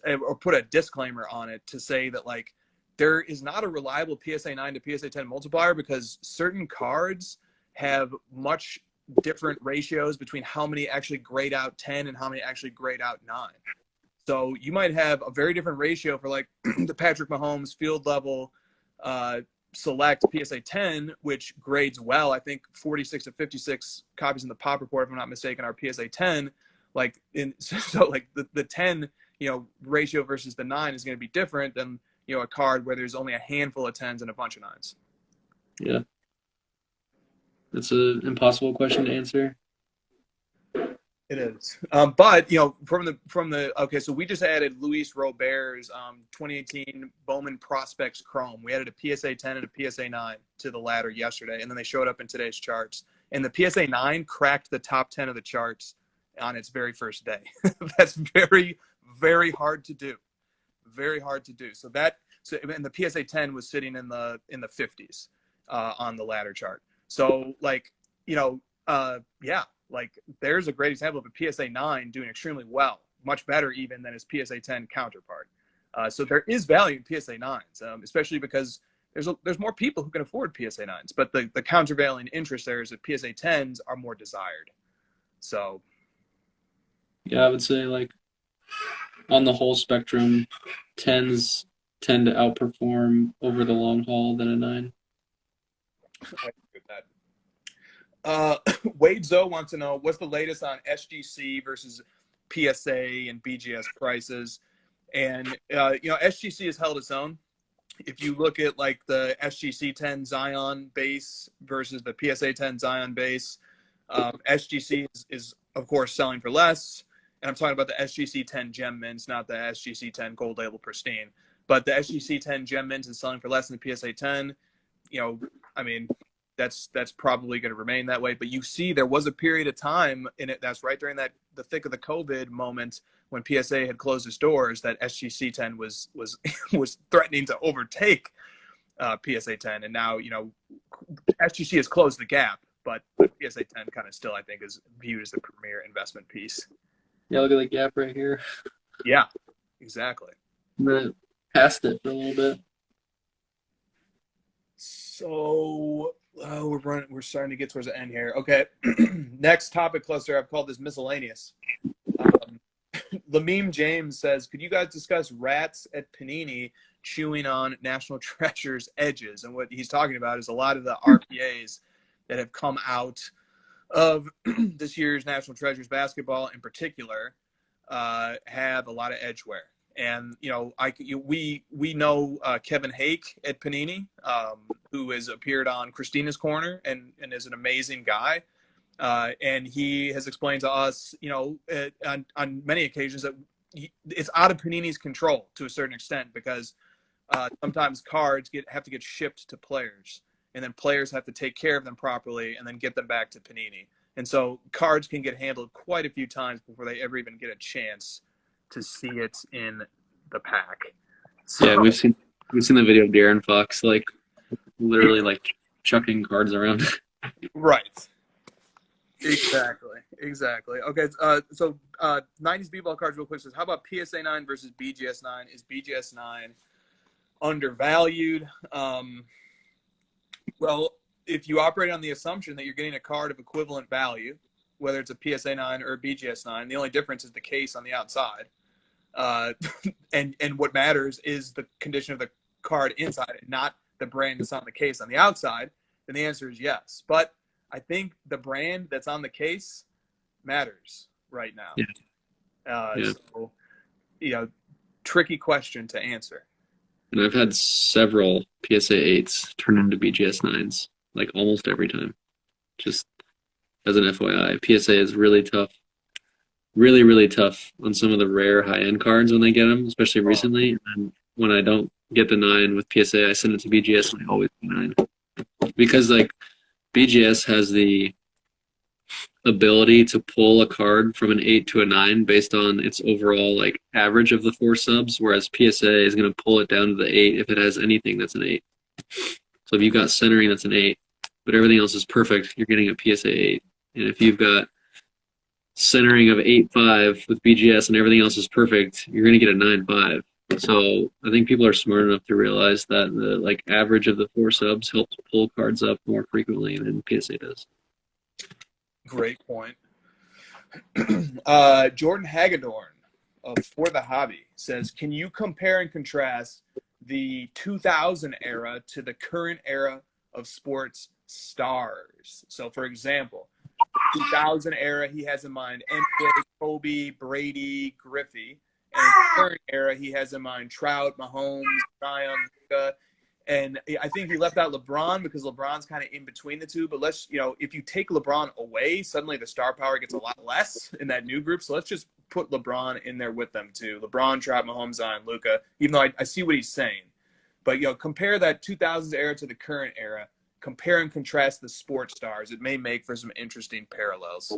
C: or put a disclaimer on it to say that, like, there is not a reliable PSA 9 to PSA 10 multiplier, because certain cards have much different ratios between how many actually grade out 10 and how many actually grade out 9. So you might have a very different ratio for like the Patrick Mahomes field level select PSA 10, which grades well. I think 46 of 56 copies in the pop report, if I'm not mistaken, are PSA 10. Like so like the 10, ratio versus the 9 is going to be different than, a card where there's only a handful of 10s and a bunch of 9s.
B: Yeah. That's an impossible question to answer.
C: It is. But, from the okay, so we just added Luis Robert's 2018 Bowman Prospects Chrome. We added a PSA 10 and a PSA 9 to the ladder yesterday, and then they showed up in today's charts. And the PSA 9 cracked the top 10 of the charts on its very first day. That's very, very hard to do. Very hard to do. And the PSA 10 was sitting in the 50s on the ladder chart. So like there's a great example of a PSA 9 doing extremely well, much better even than his PSA 10 counterpart. So there is value in PSA 9s, especially because there's more people who can afford PSA 9s, but the countervailing interest there is that PSA 10s are more desired. So
B: yeah, I would say like on the whole spectrum, 10s tend to outperform over the long haul than a 9.
C: I agree with that. Wade Zoe wants to know what's the latest on SGC versus PSA and BGS prices. And, SGC has held its own. If you look at like the SGC 10 Zion base versus the PSA 10 Zion base, SGC is of course selling for less. And I'm talking about the SGC 10 Gem Mints, not the SGC 10 Gold Label Pristine. But the SGC 10 Gem Mints is selling for less than the PSA 10. That's probably going to remain that way. But you see, there was a period of time in it that's right during the thick of the COVID moment when PSA had closed its doors that SGC 10 was threatening to overtake PSA 10, and now SGC has closed the gap, but PSA 10 kind of still I think is viewed as the premier investment piece.
B: Yeah, look at the gap right here.
C: Yeah, exactly.
B: But past it for a little bit.
C: So we're starting to get towards the end here. Okay, next topic cluster I've called this miscellaneous. Lameme James says, could you guys discuss rats at Panini chewing on National Treasure's edges? And what he's talking about is a lot of the RPAs that have come out of this year's National Treasures basketball in particular have a lot of edge wear. And, we know Kevin Hake at Panini, who has appeared on Christina's Corner and is an amazing guy. And he has explained to us, on many occasions that it's out of Panini's control to a certain extent because sometimes cards have to get shipped to players, and then players have to take care of them properly and then get them back to Panini. And so cards can get handled quite a few times before they ever even get a chance to see it in the pack. So,
B: yeah, we've seen the video of Darren Fox literally chucking cards around.
C: Right. Exactly. Okay, so 90s B-ball cards real quick says, how about PSA 9 versus BGS 9? Is BGS 9 undervalued? Well, if you operate on the assumption that you're getting a card of equivalent value, whether it's a PSA 9 or a BGS 9, the only difference is the case on the outside. And what matters is the condition of the card inside and not the brand that's on the case on the outside, then the answer is yes. But I think the brand that's on the case matters right now.
B: Yeah.
C: So, tricky question to answer.
B: And I've had several PSA 8s turn into BGS 9s, almost every time. Just as an FYI, PSA is really tough. Really, really tough on some of the rare high-end cards when they get them, especially recently. And when I don't get the 9 with PSA, I send it to BGS and I always get 9. Because, BGS has the ability to pull a card from an 8 to a 9 based on its overall average of the 4 subs, whereas PSA is going to pull it down to the 8 if it has anything that's an 8. So if you've got centering that's an 8, but everything else is perfect, you're getting a PSA 8. And if you've got centering of 8.5 with BGS and everything else is perfect, you're going to get a 9.5. So I think people are smart enough to realize that the like average of the 4 subs helps pull cards up more frequently than PSA does.
C: Great point. Jordan Hagedorn of For the Hobby says, can you compare and contrast the 2000 era to the current era of sports stars? So, for example, 2000 era, he has in mind NBA, Kobe, Brady, Griffey. And the current era, he has in mind Trout, Mahomes, Zion, Luka. And I think he left out LeBron because LeBron's kind of in between the two. But let's, if you take LeBron away, suddenly the star power gets a lot less in that new group. So let's just put LeBron in there with them too. LeBron, Trout, Mahomes, Zion, Luka. Even though I see what he's saying, but compare that 2000s era to the current era. Compare and contrast the sports stars. It may make for some interesting parallels.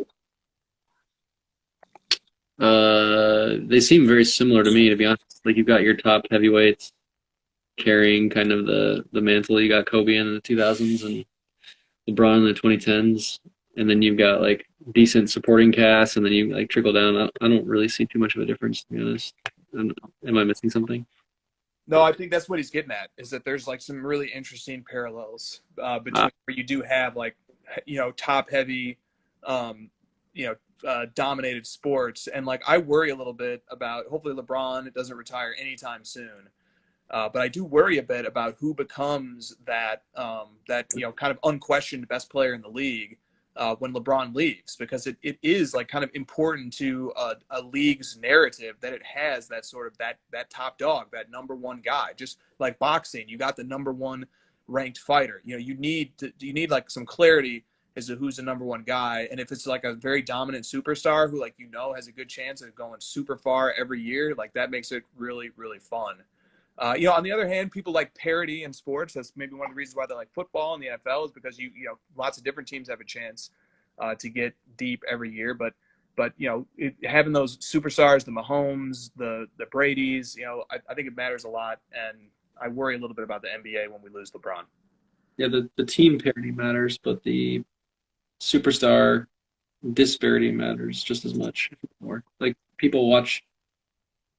B: They seem very similar to me, to be honest. Like you've got your top heavyweights carrying kind of the mantle. You got Kobe in the 2000s and LeBron in the 2010s, and then you've got like decent supporting cast, and then you like trickle down. I don't really see too much of a difference, to be honest. Am I missing something?
C: No, I think that's what he's getting at, is that there's like some really interesting parallels between where you do have like, top heavy, dominated sports. And like, I worry a little bit about, hopefully LeBron doesn't retire anytime soon. But I do worry a bit about who becomes that kind of unquestioned best player in the league when LeBron leaves, because it is like kind of important to a league's narrative that it has that sort of that top dog, that number one guy. Just like boxing, you got the number one ranked fighter. You need like some clarity as to who's the number one guy, and if it's like a very dominant superstar who has a good chance of going super far every year, like that makes it really, really fun. On the other hand, people like parity in sports. That's maybe one of the reasons why they like football and the NFL, is because lots of different teams have a chance to get deep every year. But having those superstars, the Mahomes, the Bradys, I think it matters a lot. And I worry a little bit about the NBA when we lose LeBron.
B: Yeah, the team parity matters, but the superstar disparity matters just as much, more. Like people watch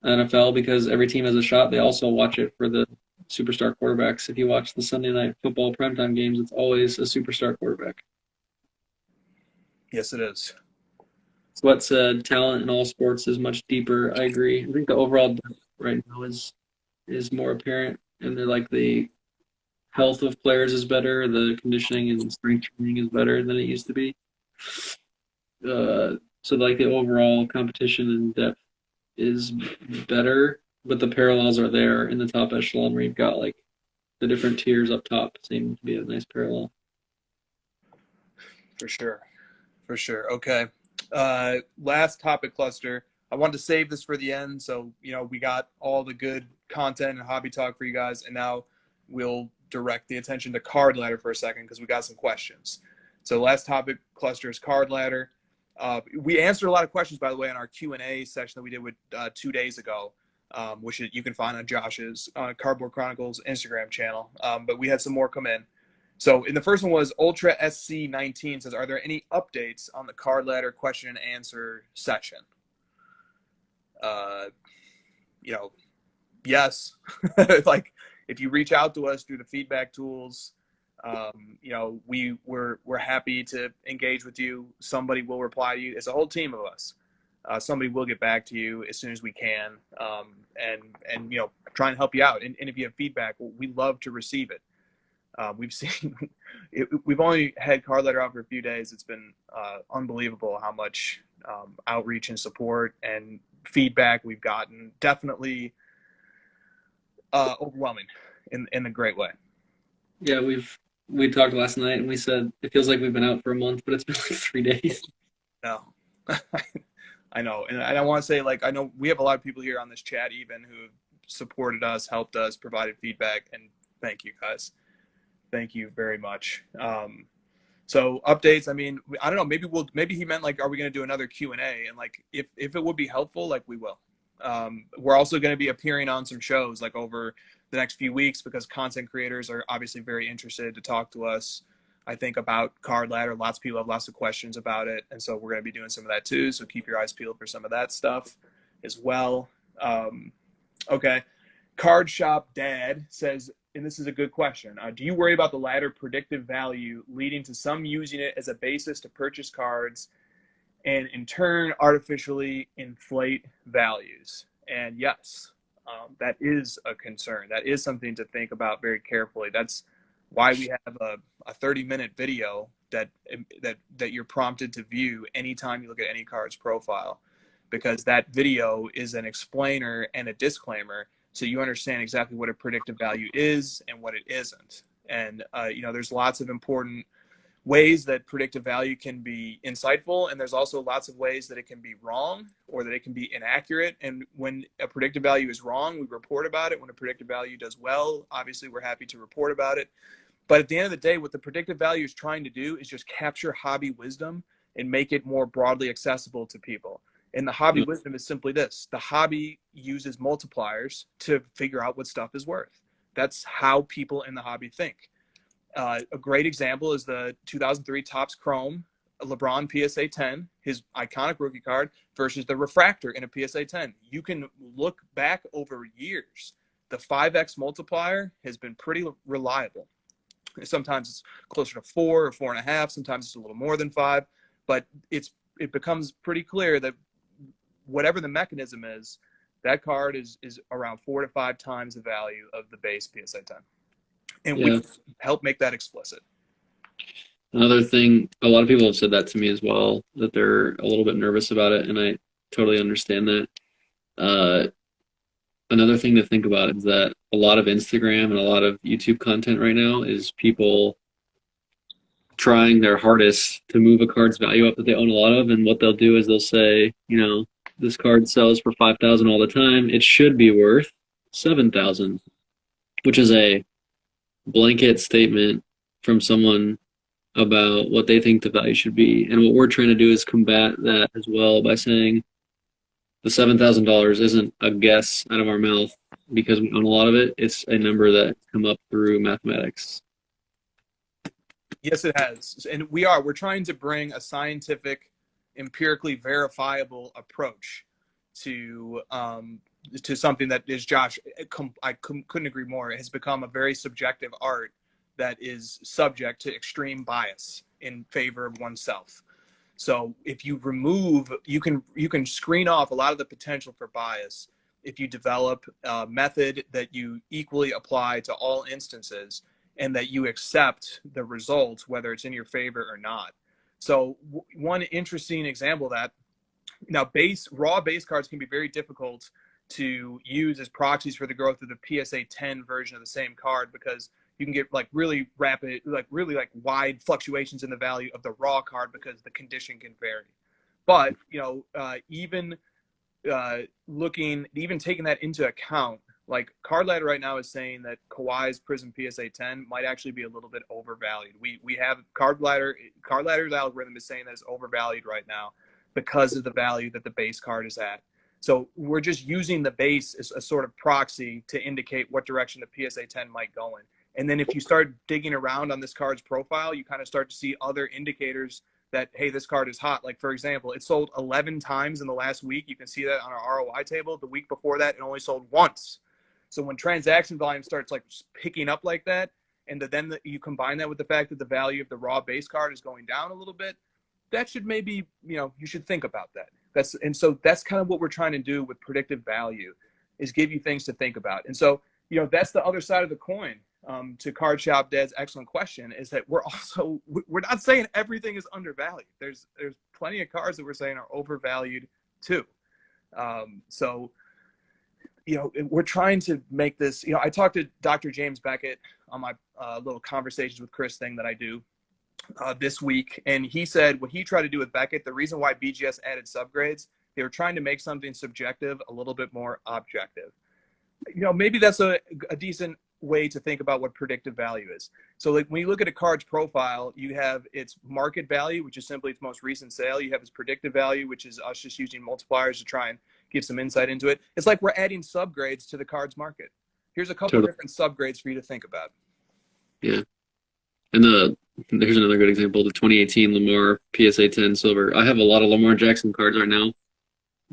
B: NFL because every team has a shot. They also watch it for the superstar quarterbacks. If you watch the Sunday night football primetime games, it's always a superstar quarterback.
C: Yes, it is.
B: Sweat said talent in all sports is much deeper. I agree. I think the overall depth right now is more apparent, and they're like the health of players is better. The conditioning and strength training is better than it used to be. So like the overall competition and depth is better, but the parallels are there in the top echelon where you've got like the different tiers up top seem to be a nice parallel.
C: For sure. Okay. Last topic cluster. I wanted to save this for the end, so we got all the good content and hobby talk for you guys, and now we'll direct the attention to card ladder for a second because we got some questions. So last topic cluster is card ladder. We answered a lot of questions, by the way, in our Q&A session that we did with 2 days ago, which you can find on Josh's Cardboard Chronicles Instagram channel. But we had some more come in. So in the first one was Ultra SC19 says, are there any updates on the card ladder question and answer session? Yes. Like if you reach out to us through the feedback tools, we're happy to engage with you. Somebody will reply to you. It's a whole team of us. Somebody will get back to you as soon as we can, and try and help you out. And if you have feedback, we love to receive it. We've only had card ladder out for a few days. It's been unbelievable how much outreach and support and feedback we've gotten. Definitely overwhelming in a great way.
B: Yeah, we talked last night and we said it feels like we've been out for a month, but it's been like 3 days.
C: No, I know. And I want to say, I know we have a lot of people here on this chat even who have supported us, helped us, provided feedback, and thank you guys. Thank you very much. So updates, I mean, I don't know, maybe he meant are we going to do another Q&A? And if it would be helpful, we will. We're also going to be appearing on some shows over the next few weeks because content creators are obviously very interested to talk to us, I think, about card ladder. Lots of people have lots of questions about it. And so we're going to be doing some of that too. So keep your eyes peeled for some of that stuff as well. Okay. Card Shop Dad says, and this is a good question, do you worry about the latter predictive value leading to some using it as a basis to purchase cards and in turn artificially inflate values? And yes, that is a concern. That is something to think about very carefully. That's why we have a 30-minute video that you're prompted to view anytime you look at any card's profile, because that video is an explainer and a disclaimer, so you understand exactly what a predictive value is and what it isn't. And there's lots of important ways that predictive value can be insightful, and there's also lots of ways that it can be wrong or that it can be inaccurate. And when a predictive value is wrong, we report about it. When a predictive value does well, obviously we're happy to report about it. But at the end of the day, what the predictive value is trying to do is just capture hobby wisdom and make it more broadly accessible to people. And the hobby wisdom is simply this: the hobby uses multipliers to figure out what stuff is worth. That's how people in the hobby think. A great example is the 2003 Topps Chrome LeBron PSA 10, his iconic rookie card, versus the refractor in a PSA 10. You can look back over years. The 5x multiplier has been pretty reliable. Sometimes it's closer to 4 or 4.5. Sometimes it's a little more than 5. But it becomes pretty clear that whatever the mechanism is, that card is around 4 to 5 times the value of the base PSA 10. And we help make that explicit.
B: Another thing, a lot of people have said that to me as well, that they're a little bit nervous about it, and I totally understand that. Another thing to think about is that a lot of Instagram and a lot of YouTube content right now is people trying their hardest to move a card's value up that they own a lot of, and what they'll do is they'll say, this card sells for $5,000 all the time. It should be worth $7,000, which is a blanket statement from someone about what they think the value should be. And what we're trying to do is combat that as well by saying the $7,000 isn't a guess out of our mouth because we own a lot of it. It's a number that come up through mathematics.
C: Yes, it has. And we're trying to bring a scientific, empirically verifiable approach to something that is, Josh, I couldn't agree more. It has become a very subjective art that is subject to extreme bias in favor of oneself. So if you remove, you can screen off a lot of the potential for bias if you develop a method that you equally apply to all instances and that you accept the results, whether it's in your favor or not. So one interesting example of that, now raw base cards can be very difficult to use as proxies for the growth of the PSA 10 version of the same card, because you can get really rapid, really wide fluctuations in the value of the raw card because the condition can vary. But even taking that into account, like Card Ladder right now is saying that Kawhi's Prism PSA 10 might actually be a little bit overvalued. We have Card Ladder's algorithm is saying that it's overvalued right now because of the value that the base card is at. So we're just using the base as a sort of proxy to indicate what direction the PSA 10 might go in. And then if you start digging around on this card's profile, you kind of start to see other indicators that, hey, this card is hot. Like, for example, it sold 11 times in the last week. You can see that on our ROI table. The week before that, it only sold once. So when transaction volume starts picking up like that, and then you combine that with the fact that the value of the raw base card is going down a little bit, that should maybe, you should think about that. So that's kind of what we're trying to do with predictive value, is give you things to think about. And so, that's the other side of the coin. To Card Shop Dad's excellent question, is that we're not saying everything is undervalued. There's plenty of cards that we're saying are overvalued too. So we're trying to make this, I talked to Dr. James Beckett on my little Conversations with Chris thing that I do this week. And he said what he tried to do with Beckett, the reason why BGS added subgrades, they were trying to make something subjective a little bit more objective. Maybe that's a decent way to think about what predictive value is. So when you look at a card's profile, you have its market value, which is simply its most recent sale. You have its predictive value, which is us just using multipliers to try and give some insight into it. It's like we're adding subgrades to the card's market. Here's a couple of different subgrades for you to think about. Yeah.
B: And there's another good example, the 2018 Lamar PSA 10 silver. I have a lot of Lamar Jackson cards right now.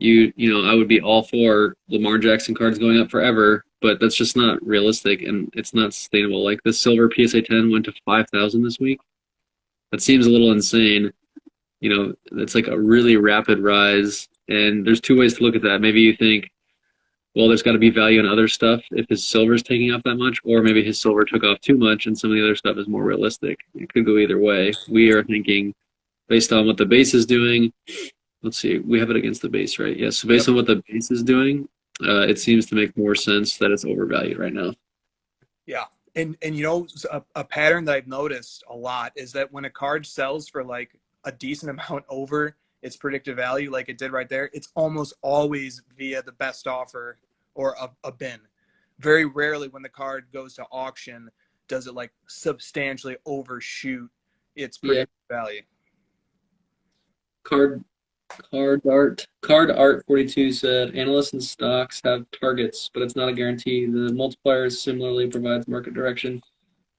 B: I would be all for Lamar Jackson cards going up forever, but that's just not realistic and it's not sustainable. Like the silver PSA 10 went to 5,000 this week. That seems a little insane. You know, it's like a really rapid rise. And there's two ways to look at that. Maybe you think, well, there's got to be value in other stuff if his silver's taking off that much, or maybe his silver took off too much and some of the other stuff is more realistic. It could go either way. We are thinking based on what the base is doing. Let's see, we have it against the base, right? Yes. So based on what the base is doing, it seems to make more sense that it's overvalued right now.
C: Yeah. And you know, a pattern that I've noticed a lot is that when a card sells for like a decent amount over its predicted value, like it did right there, it's almost always via the best offer or a bin. Very rarely when the card goes to auction does it like substantially overshoot its predicted value.
B: Card art 42 said analysts and stocks have targets, but it's not a guarantee. The multipliers similarly provides market direction.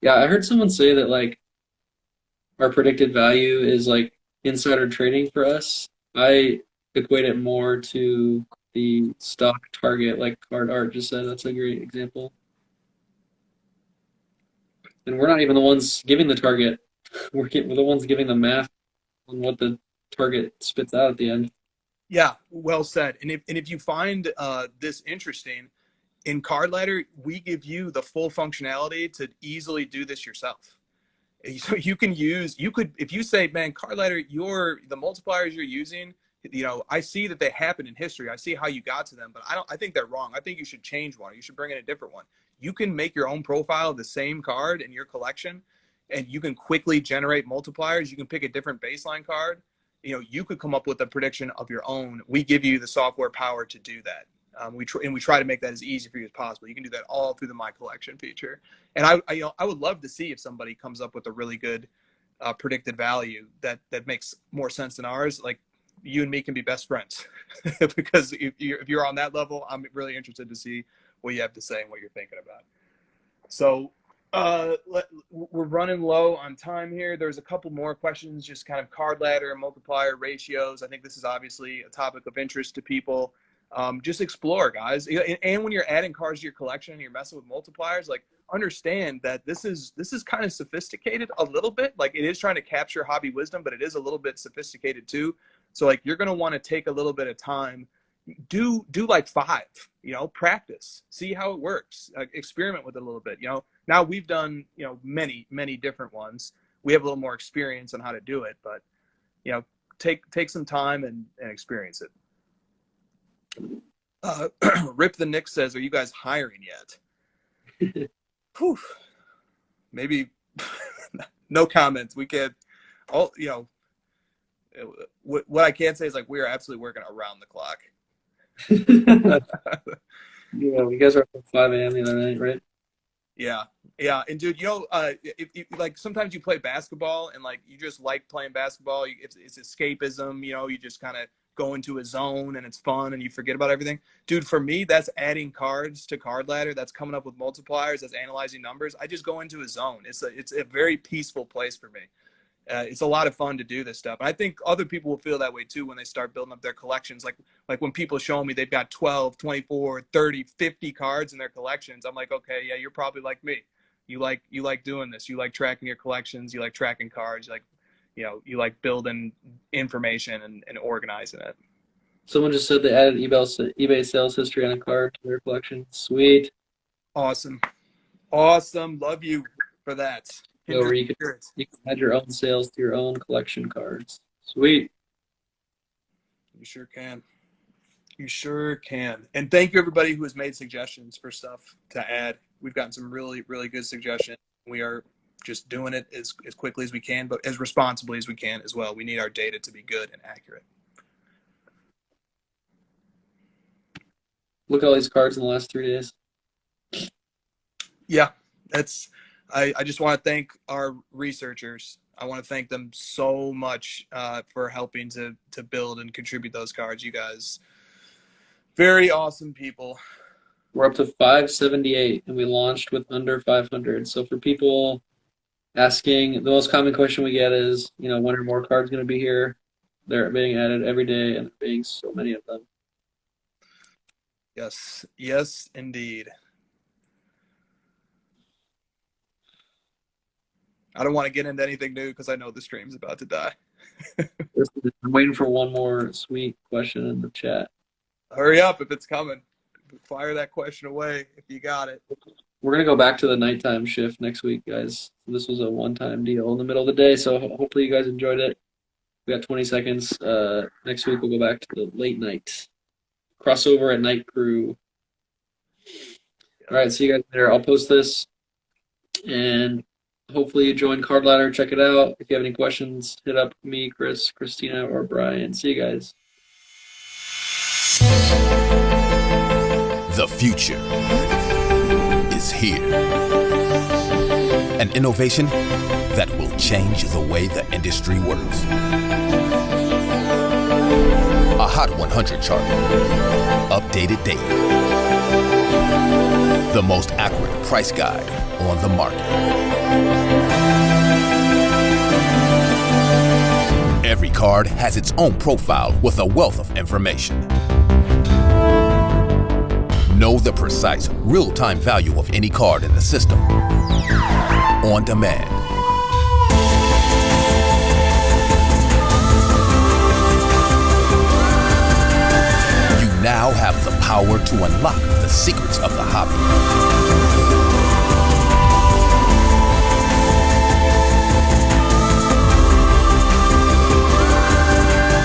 B: Yeah, I heard someone say that like our predicted value is like insider trading for us. I equate it more to the stock target, like card art just said. That's a great example. And we're not even the ones giving the target. We're the ones giving the math on what the target spits out at the end.
C: Yeah, well said. And if you find this interesting, in Card Ladder, we give you the full functionality to easily do this yourself. So you could, if you say, man, Card Ladder, the multipliers you're using, you know, I see that they happen in history. I see how you got to them, but I think they're wrong. I think you should change one. You should bring in a different one. You can make your own profile of the same card in your collection, and you can quickly generate multipliers. You can pick a different baseline card. You know, you could come up with a prediction of your own. We give you the software power to do that. We try to make that as easy for you as possible. You can do that all through the My Collection feature. And I would love to see if somebody comes up with a really good predicted value that makes more sense than ours. Like you and me can be best friends because if you're on that level, I'm really interested to see what you have to say and what you're thinking about. So we're running low on time here. There's a couple more questions, just kind of card ladder, multiplier ratios. I think this is obviously a topic of interest to people. Just explore, guys. And when you're adding cards to your collection and you're messing with multipliers, like understand that this is kind of sophisticated a little bit. Like it is trying to capture hobby wisdom, but it is a little bit sophisticated too. So like you're gonna want to take a little bit of time. Do like 5, you know, practice, see how it works, experiment with it a little bit. You know, now we've done, you know, many different ones. We have a little more experience on how to do it, but you know, take some time and experience it. Rip the Nick says, are you guys hiring yet? Whew. Maybe no comments. We can't all, you know, what I can say is like we are absolutely working around the clock.
B: Yeah, you guys are up at 5 a.m. the other night, right?
C: Yeah. And dude, you know, if like sometimes you play basketball and like you just like playing basketball, it's escapism, you know, you just kind of go into a zone and it's fun and you forget about everything. Dude, for me, that's adding cards to Card Ladder. That's coming up with multipliers. That's analyzing numbers. I just go into a zone. It's a very peaceful place for me. It's a lot of fun to do this stuff. And I think other people will feel that way too when they start building up their collections. Like when people show me they've got 12, 24, 30, 50 cards in their collections, I'm like, okay, yeah, you're probably like me. You like doing this. You like tracking your collections. You like tracking cards. You like building information and organizing it.
B: Someone just said they added eBay sales history on a card to their collection. Sweet.
C: Awesome. Love you for that.
B: So where you can add your own sales to your own collection cards. Sweet.
C: You sure can. And thank you everybody who has made suggestions for stuff to add. We've gotten some really, really good suggestions. We are just doing it as quickly as we can, but as responsibly as we can as well. We need our data to be good and accurate.
B: Look at all these cards in the last 3 days.
C: Yeah, I just want to thank our researchers. I want to thank them so much for helping to build and contribute those cards. You guys, very awesome people.
B: We're up to 578 and we launched with under 500. So for people asking, the most common question we get is, you know, when are more cards going to be here? They're being added every day and there being so many of them.
C: Yes, indeed. I don't want to get into anything new because I know the stream's about to die.
B: I'm waiting for one more sweet question in the chat.
C: Hurry up if it's coming. Fire that question away if you got it.
B: We're going to go back to the nighttime shift next week, guys. This was a one-time deal in the middle of the day, so hopefully you guys enjoyed it. We got 20 seconds. Next week, we'll go back to the late night. Crossover at night crew. All right, see you guys there. I'll post this, and hopefully you join Card Ladder. Check it out. If you have any questions, hit up me, Chris, Christina, or Brian. See you guys.
A: The future is here. An innovation that will change the way the industry works. A Hot 100 chart, updated daily. The most accurate price guide on the market. Every card has its own profile with a wealth of information. Know the precise, real-time value of any card in the system. On demand. You now have the power to unlock the secrets of the hobby.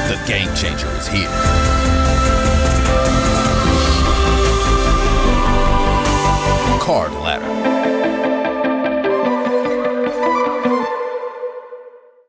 A: The game changer is here.